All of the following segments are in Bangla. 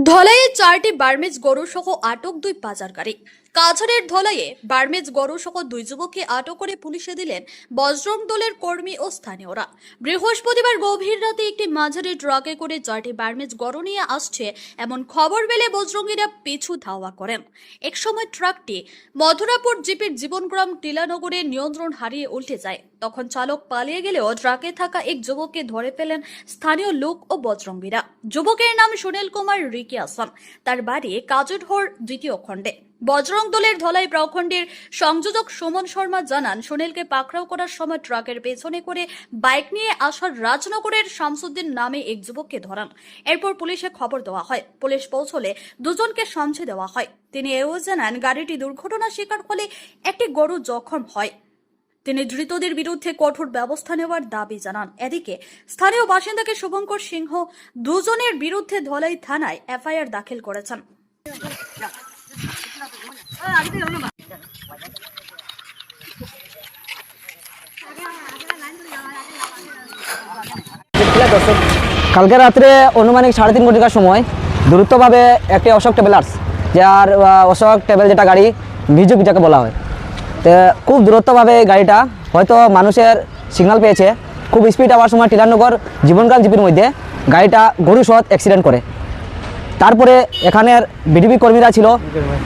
ধলাইয়ে 4টি বার্মিজ গরু সহ আটক 2 পাচারকারী। কাছাড়ের ধলাইয়ে বার্মিজ গরু সহ 2 যুবককে আটক করে পুলিশে দিলেন বজরং দলের কর্মী ও স্থানীয়রা। বৃহস্পতিবার গভীর রাতে একটি মাঝারি ট্রাকে করে 4টি বার্মিজ গরু নিয়ে আসছে এমন খবর পেলে বজরঙ্গীরা পিছু ধাওয়া করেন। একসময় ট্রাকটি মধুরাপুর জিপির জীবনগ্রাম টিলানগরে নিয়ন্ত্রণ হারিয়ে উল্টে যায়। তখন চালক পালিয়ে গেলেও ট্রাকে থাকা এক যুবককে ধরে ফেলেন স্থানীয় লোক ও বজরঙ্গীরা। যুবকের নাম সুনীল কুমার রিকি আসাম, তার বাড়ি কাজুঢোর 2য় খণ্ডে। বজরং দলের ধলাই প্রখণ্ডের সংযোজক সুমন শর্মা জানান, সুনীলকে পাকড়াও করার সময় ট্রাকের পেছনে করে বাইক নিয়ে আসার রাজনগরের শামসুদ্দিন নামে এক যুবককে ধরান। এরপর পুলিশে খবর দেওয়া হয়। পুলিশ পৌঁছলে দুজনকে সমঝে দেওয়া হয়। তিনি এও জানান, গাড়িটি দুর্ঘটনা শিকার হলে একটি গরু জখম হয়। তিনি ধৃতদের বিরুদ্ধে কঠোর ব্যবস্থা নেওয়ার দাবি জানান। এদিকে স্থানীয় বাসিন্দাকে শুভঙ্কর সিংহ দুজনের বিরুদ্ধে ধলাই থানায় এফআইআর দাখিল করেছেন। কালকে রাত্রে অনুমানিক 3:30 ঘটিকার সময় দ্রুতভাবে একটি অশোক ট্রাভেলার্স, যার অশোক ট্রাভেল যেটা গাড়ি ভিজুক যাকে বলা হয়, তো খুব দ্রুতভাবে গাড়িটা হয়তো মানুষের সিগন্যাল পেয়েছে, খুব স্পিড আওয়ার সময় টিলানগর জীবনগ্রাম জিপির মধ্যে গাড়িটা গরু সহ অ্যাক্সিডেন্ট করে। তারপরে এখানের বিডিবি কর্মীরা ছিল,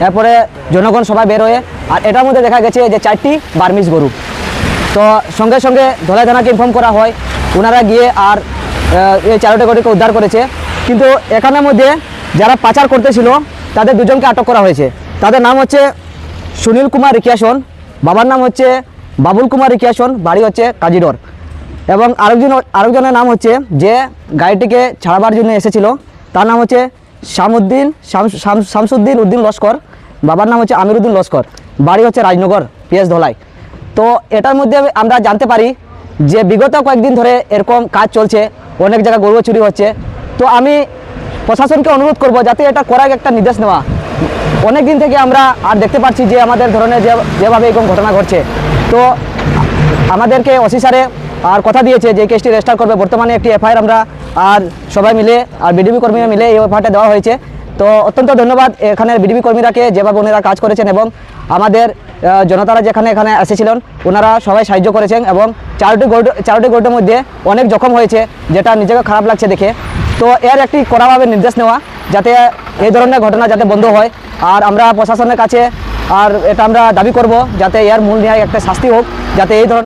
এরপরে জনগণ সবাই বের হয়ে, আর এটার মধ্যে দেখা গেছে যে 4টি বার্মিজ গরু। তো সঙ্গে সঙ্গে ধলাই থানাকে ইনফর্ম করা হয়, ওনারা গিয়ে আর এই 4টি গরুকে উদ্ধার করেছে। কিন্তু এখানের মধ্যে যারা পাচার করতেছিল তাদের দুজনকে আটক করা হয়েছে। তাদের নাম হচ্ছে সুনীল কুমার রিকিয়াসন, বাবার নাম হচ্ছে বাবুল কুমার রিকিয়াসন, বাড়ি হচ্ছে কাজিডোর। এবং আরেকজনের নাম হচ্ছে যে গাড়িটিকে ছাড়াবার জন্য এসেছিল, তার নাম হচ্ছে শামসুদ্দিন উদ্দিন লস্কর, বাবার নাম হচ্ছে আমিরুদ্দিন লস্কর, বাড়ি হচ্ছে রাজনগর পিএস ধলাই। তো এটার মধ্যে আমরা জানতে পারি যে বিগত কয়েকদিন ধরে এরকম কাজ চলছে, অনেক জায়গায় গরু চুরি হচ্ছে। তো আমি প্রশাসনকে অনুরোধ করব যাতে এটা করার একটা নির্দেশ নেওয়া। অনেক দিন থেকে আমরা আর দেখতে পাচ্ছি যে আমাদের ধরনের যেভাবে এরকম ঘটনা ঘটছে। তো আমাদেরকে ওসি স্যারে আর কথা দিয়েছে যে কেসটি রেজিস্টার করবে। বর্তমানে একটি এফআইআর আমরা আর সবাই মিলে আর বিডিবি কর্মীরা মিলে এই এফআইআরটা দেওয়া হয়েছে। তো অত্যন্ত ধন্যবাদ এখানের বিডিবি কর্মীরাকে, যেভাবে ওনারা কাজ করেছেন এবং আমাদের জনতারা যেখানে এখানে এসেছিলেন ওনারা সবাই সাহায্য করেছেন। এবং 4টি গরুর মধ্যে অনেক জখম হয়েছে, যেটা নিজেকে খারাপ লাগছে দেখে। তো এর একটি কড়াভাবে নির্দেশ নেওয়া যাতে এই ধরনের ঘটনা যাতে বন্ধ হয়। আর আমরা প্রশাসনের কাছে আর এটা আমরা দাবি করব যাতে এর মূল নিয়ে একটা শাস্তি হোক, যাতে এই ধরনের